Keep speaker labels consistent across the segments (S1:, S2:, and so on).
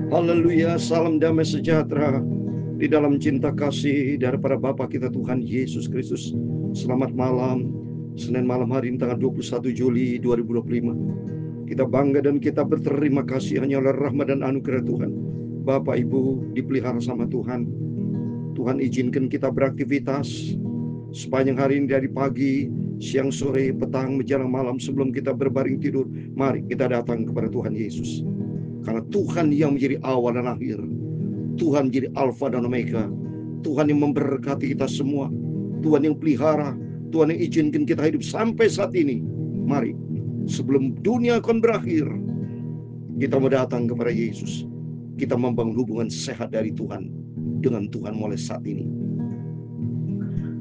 S1: Haleluya, salam damai sejahtera di dalam cinta kasih daripada Bapa kita Tuhan Yesus Kristus. Selamat malam, Senin malam hari ini tanggal 21 Juli 2025. Kita bangga dan kita berterima kasih hanya oleh rahmat dan anugerah Tuhan. Bapak Ibu dipelihara sama Tuhan. Tuhan izinkan kita beraktivitas sepanjang hari ini dari pagi, siang, sore, petang, menjelang malam sebelum kita berbaring tidur. Mari kita datang kepada Tuhan Yesus. Karena Tuhan yang menjadi awal dan akhir. Tuhan menjadi Alfa dan Omega. Tuhan yang memberkati kita semua. Tuhan yang pelihara. Tuhan yang izinkan kita hidup sampai saat ini. Mari, sebelum dunia akan berakhir, kita mau datang kepada Yesus. Kita membangun hubungan sehat dari Tuhan dengan Tuhan mulai saat ini.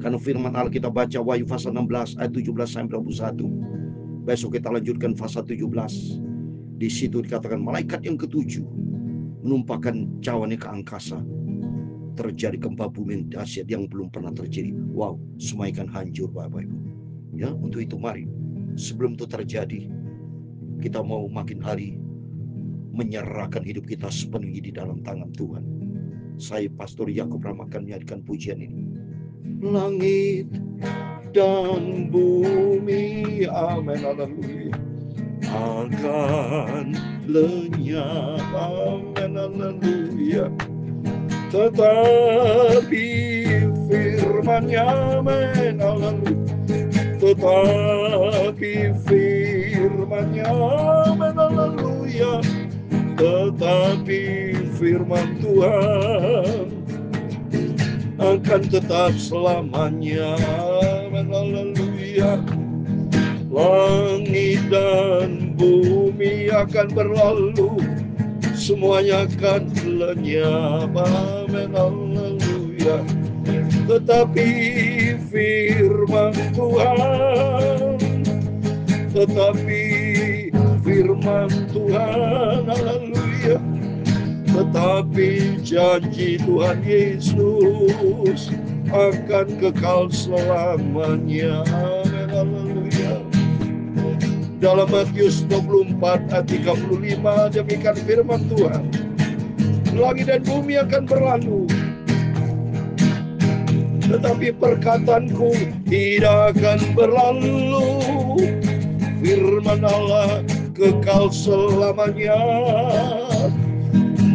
S1: Karena firman Allah kita baca Wahyu pasal 16 ayat 17 sampai 21. Besok kita lanjutkan pasal 17. Di situ dikatakan malaikat yang ketujuh menumpahkan cawannya ke angkasa. Terjadi gempa bumi dahsyat yang belum pernah terjadi. Wow, semuanya kan hancur Bapak Ibu. Ya, untuk itu mari sebelum itu terjadi, kita mau makin hari menyerahkan hidup kita sepenuhnya di dalam tangan Tuhan. Saya Pastor Yakub Ramakan menyanyikan pujian ini. Langit dan bumi, amin, haleluya, akan lenyap, amin, haleluya. Tetapi firman-Nya, amin, haleluya. Tetapi firman-Nya, amin, haleluya. Tetapi firman Tuhan akan tetap selamanya, amin, haleluya. Langit dan bumi akan berlalu, semuanya akan lenyap, amin, haleluya. Tetapi firman Tuhan, tetapi firman Tuhan, haleluya. Tetapi janji Tuhan Yesus akan kekal selamanya, amin, haleluya. Dalam Matius 24 ayat 35 demikian firman Tuhan. Langit dan bumi akan berlalu, tetapi perkataanku tidak akan berlalu. Firman Allah kekal selamanya.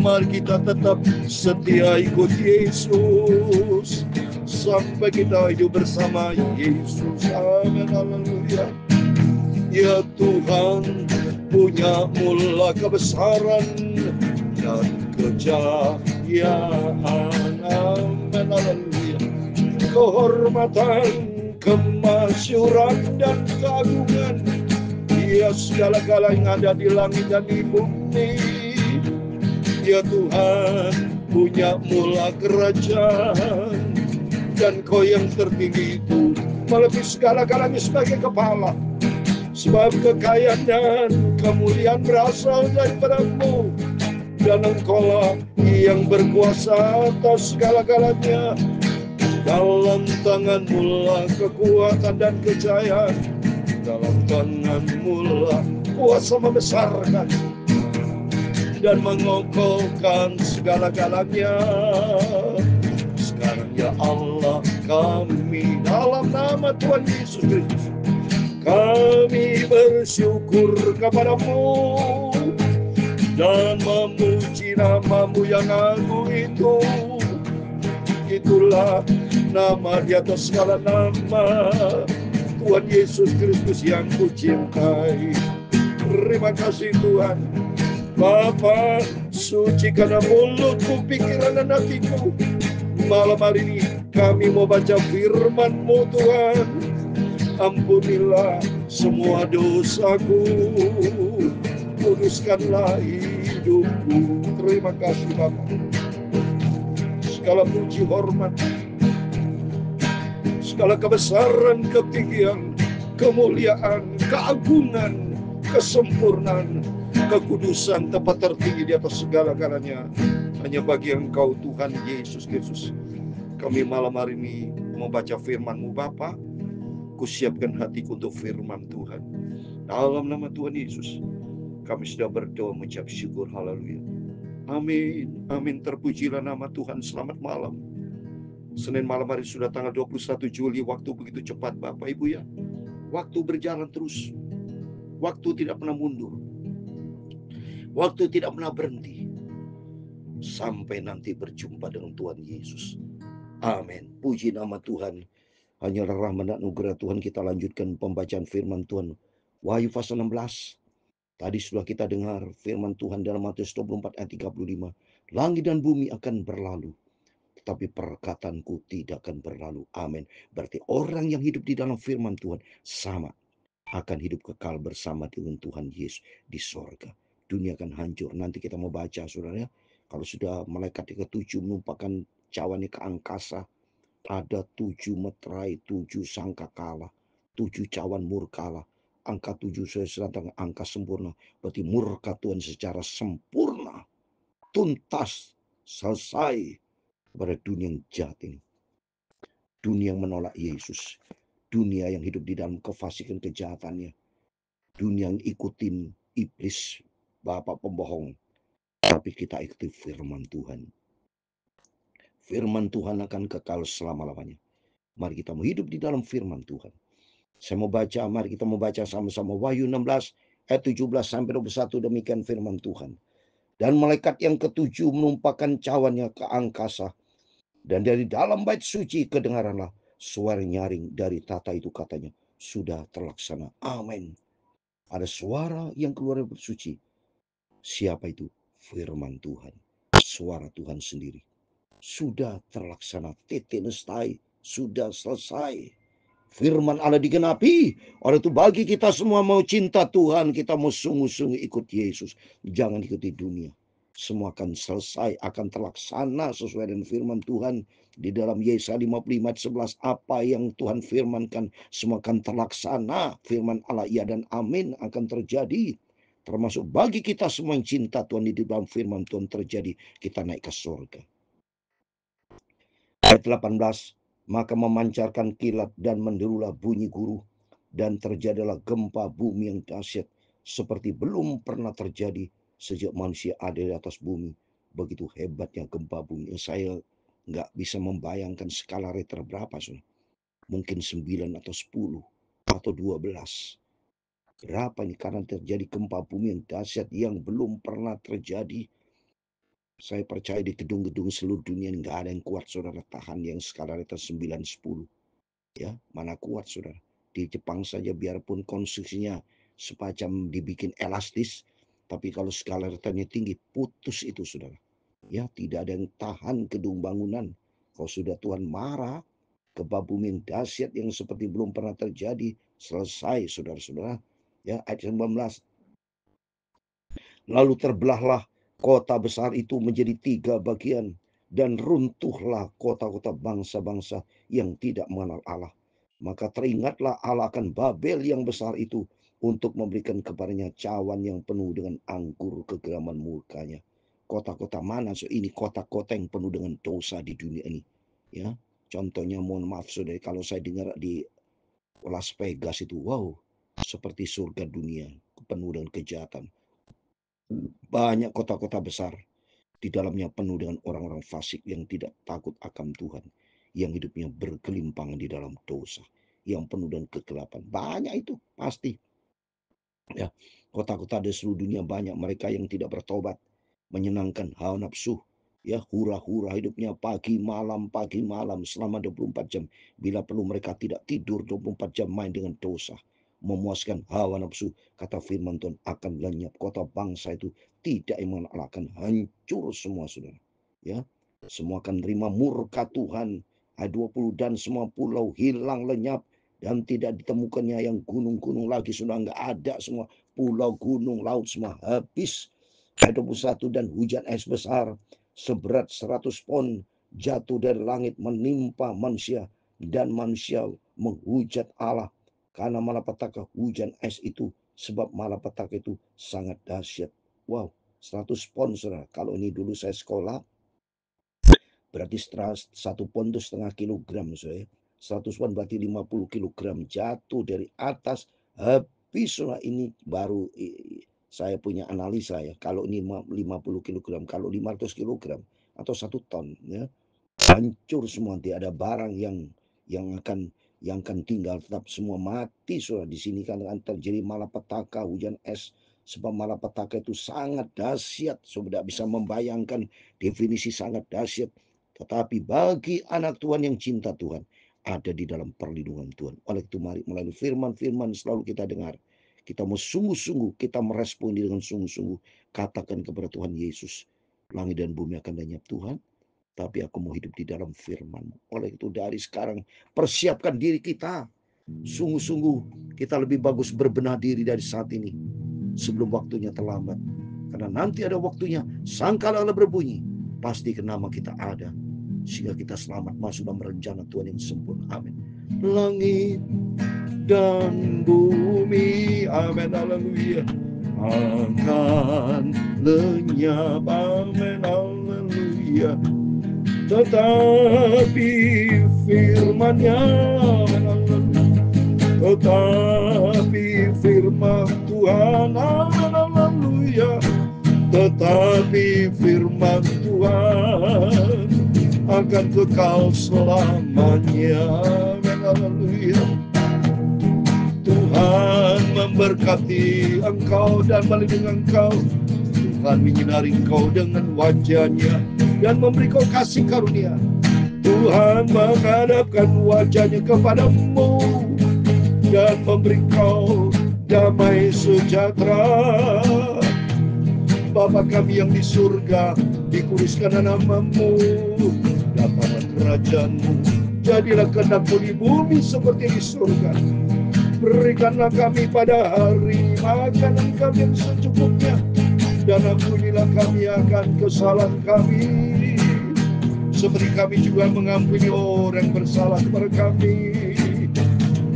S1: Mari kita tetap setia ikut Yesus sampai kita hidup bersama Yesus, amin, haleluya. Ya Tuhan punya mula kebesaran dan kejayaan, amin, haleluya. Kehormatan, kemasyuran dan keagungan, ya segala-gala yang ada di langit dan di bumi. Ya Tuhan punya mula kerajaan, dan Kau yang tertinggi itu melebihi segala-galanya sebagai kepala. Sebab kekayaan dan kemuliaan berasal daripada-Mu, dan Engkau-lah yang berkuasa atas segala-galanya. Dalam tangan-Mu lah kekuatan dan kejayaan, dalam tangan-Mu lah kuasa membesarkan dan mengokohkan segala-galanya. Sekarang ya Allah kami dalam nama Tuhan Yesus Kristus, kami bersyukur kepada-Mu dan memuji nama-Mu yang agung itu. Itulah nama di atas segala nama, Tuhan Yesus Kristus yang kucintai. Terima kasih Tuhan. Bapa, sucikanlah mulutku, pikiran dan hatiku. Malam hari ini kami mau baca firman-Mu Tuhan. Ampunilah semua dosaku, kuduskanlah hidupku. Terima kasih Bapa. Segala puji hormat, segala kebesaran, ketinggian, kemuliaan, keagungan, kesempurnaan, kekudusan, tempat tertinggi di atas segala-galanya hanya bagi Engkau Tuhan Yesus Kristus. Kami malam hari ini membaca firman-Mu Bapa. Kusiapkan hatiku untuk firman Tuhan. Dalam nama Tuhan Yesus, kami sudah berdoa mengucap syukur, haleluya. Amin, amin. Terpujilah nama Tuhan. Selamat malam. Senin malam hari sudah tanggal 21 Juli. Waktu begitu cepat Bapak Ibu ya. Waktu berjalan terus. Waktu tidak pernah mundur. Waktu tidak pernah berhenti. Sampai nanti berjumpa dengan Tuhan Yesus. Amin. Puji nama Tuhan. Hanyalah rahmat dan anugerah Tuhan. Kita lanjutkan pembacaan firman Tuhan. Wahyu pasal 16. Tadi sudah kita dengar firman Tuhan dalam Matius 24 ayat 35. Langit dan bumi akan berlalu, tetapi perkataanku tidak akan berlalu. Amin. Berarti orang yang hidup di dalam firman Tuhan sama akan hidup kekal bersama dengan Tuhan Yesus di sorga. Dunia akan hancur. Nanti kita mau baca saudara ya. Kalau sudah malaikat yang ketujuh menumpahkan cawannya ke angkasa, ada 7 meterai, 7 sangkakala, 7 cawan murkala. Angka 7 sesuai dengan angka sempurna. Berarti murka Tuhan secara sempurna, tuntas, selesai pada dunia yang jahat ini. Dunia yang menolak Yesus. Dunia yang hidup di dalam kefasikan kejahatannya. Dunia yang ikutin iblis, bapak pembohong. Tapi kita ikuti firman Tuhan. Firman Tuhan akan kekal selama-lamanya. Mari kita mau hidup di dalam firman Tuhan. Saya mau baca, mari kita mau baca sama-sama Wahyu 16 ayat 17 sampai 21, demikian firman Tuhan. Dan malaikat yang ketujuh menumpahkan cawannya ke angkasa, dan dari dalam bait suci kedengaranlah suara nyaring dari tata itu, katanya, sudah terlaksana. Amin. Ada suara yang keluar dari bait suci. Siapa itu? Firman Tuhan. Suara Tuhan sendiri. Sudah terlaksana. Tetelestai. Sudah selesai. Firman Allah digenapi. Oleh itu bagi kita semua mau cinta Tuhan, kita mau sungguh-sungguh ikut Yesus. Jangan ikuti dunia. Semua akan selesai, akan terlaksana sesuai dengan firman Tuhan. Di dalam Yesaya 55 ayat 11, apa yang Tuhan firmankan, semua akan terlaksana. Firman Allah ya dan amin akan terjadi. Termasuk bagi kita semua yang cinta Tuhan, di dalam firman Tuhan terjadi. Kita naik ke surga. Ayat 18. Maka memancarkan kilat dan menderulah bunyi guru, dan terjadilah gempa bumi yang dahsyat seperti belum pernah terjadi sejak manusia ada di atas bumi. Begitu hebatnya gempa bumi yang saya nggak bisa membayangkan skala Richter berapa. Mungkin 9 atau 10 atau 12. Berapa ini, karena terjadi gempa bumi yang dahsyat yang belum pernah terjadi. Saya percaya di gedung-gedung seluruh dunia nggak ada yang kuat saudara tahan yang skala Richter 9-10. Ya, mana kuat saudara. Di Jepang saja biarpun konstruksinya semacam dibikin elastis, tapi kalau skala Richternya tinggi, putus itu saudara. Ya, tidak ada yang tahan gedung bangunan. Kalau sudah Tuhan marah, gempa bumi yang dahsyat yang seperti belum pernah terjadi, selesai saudara-saudara. Ya, ayat 19. Lalu terbelahlah kota besar itu menjadi 3 bagian, dan runtuhlah kota-kota bangsa-bangsa yang tidak mengenal Allah. Maka teringatlah Allah akan Babel yang besar itu, untuk memberikan kepadanya cawan yang penuh dengan anggur kegeraman murkanya. Kota-kota mana? Ini kota-kota yang penuh dengan dosa di dunia ini. Ya, contohnya mohon maaf saudara, kalau saya dengar di Las Vegas itu, wow, seperti surga dunia, penuh dengan kejahatan. Banyak kota-kota besar, di dalamnya penuh dengan orang-orang fasik yang tidak takut akan Tuhan, yang hidupnya bergelimpangan di dalam dosa, yang penuh dengan kegelapan. Banyak itu pasti. Ya, kota-kota di seluruh dunia banyak mereka yang tidak bertobat, menyenangkan hawa nafsu. Ya, hura-hura hidupnya pagi malam selama 24 jam. Bila perlu mereka tidak tidur 24 jam, main dengan dosa, memuaskan hawa nafsu. Kata firman Tuhan akan lenyap. Kota bangsa itu tidak akan hancur semua saudara. Ya, semua akan terima murka Tuhan. Ayat 20, dan semua pulau hilang lenyap, dan tidak ditemukannya yang gunung-gunung lagi, sudah nggak ada semua. Pulau, gunung, laut semua habis. Ayat 21, dan hujan es besar seberat 100 pon jatuh dari langit menimpa manusia, dan manusia menghujat Allah karena malapetaka hujan es itu, sebab malapetaka itu sangat dahsyat. Wow, 100 pon saudara. Kalau ini dulu saya sekolah, berarti 1 pon itu setengah kilogram saudara. 100 pon berarti 50 kilogram jatuh dari atas, habis saudara. Ini baru Saya punya analisa ya, kalau ini 50 kilogram, kalau 500 kilogram atau 1 ton ya, hancur semua, tidak ada barang yang akan tinggal, tetap semua mati. Saudara, di sini kan akan terjadi malapetaka, hujan es. Sebab malapetaka itu sangat dahsyat, saudara tidak bisa membayangkan definisi sangat dahsyat. Tetapi bagi anak Tuhan yang cinta Tuhan, ada di dalam perlindungan Tuhan. Oleh itu mari melalui firman-firman selalu kita dengar, kita mau sungguh-sungguh, kita merespon dengan sungguh-sungguh. Katakan kepada Tuhan Yesus, langit dan bumi akan lenyap Tuhan, tapi aku mau hidup di dalam firman-Mu. Oleh itu dari sekarang persiapkan diri kita. Sungguh-sungguh kita lebih bagus berbenah diri dari saat ini, sebelum waktunya terlambat. Karena nanti ada waktunya, sangkala berbunyi, pasti nama kita ada, sehingga kita selamat masuk dalam rencana Tuhan yang sempurna. Amin. Langit dan bumi, amin, haleluya, akan lenyap, amin, haleluya. Tetapi firman-Nya, amin, haleluya. Tetapi firman Tuhan, amin, haleluya. Tetapi firman Tuhan akan kekal selamanya, amin, haleluya. Tuhan memberkati engkau dan melindungi engkau. Tuhan menyinari engkau dengan wajah-Nya dan memberi kau kasih karunia. Tuhan menghadapkan wajah-Nya kepadamu dan memberi kau damai sejahtera. Bapa kami yang di surga, dikuduskan nama-Mu, datanglah kerajaan-Mu, jadilah kehendak-Mu di bumi seperti di surga. Berikanlah kami pada hari makanan kami yang secukupnya, dan ampunilah kami akan kesalahan kami, seperti kami juga mengampuni orang yang bersalah kepada kami.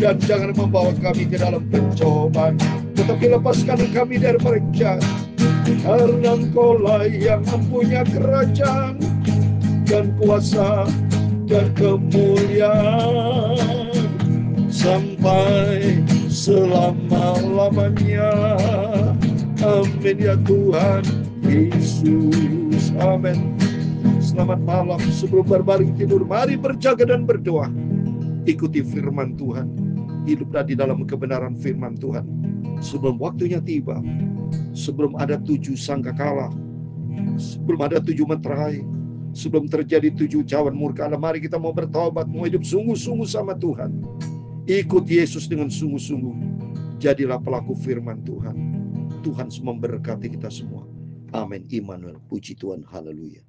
S1: Dan jangan membawa kami ke dalam pencobaan, tetapi lepaskan kami dari jahat. Karena Engkau-lah yang mempunyai kerajaan dan kuasa dan kemuliaan sampai selama-lamanya. Amin ya Tuhan Yesus, amin. Selamat malam. Sebelum berbaring tidur, mari berjaga dan berdoa. Ikuti firman Tuhan, hiduplah di dalam kebenaran firman Tuhan. Sebelum waktunya tiba, sebelum ada 7 sangkakala, sebelum ada 7 meterai, sebelum terjadi 7 cawan murka Allah, mari kita mau bertobat, mau hidup sungguh-sungguh sama Tuhan. Ikut Yesus dengan sungguh-sungguh. Jadilah pelaku firman Tuhan. Tuhan memberkati kita semua. Amin. Immanuel. Puji Tuhan. Haleluya.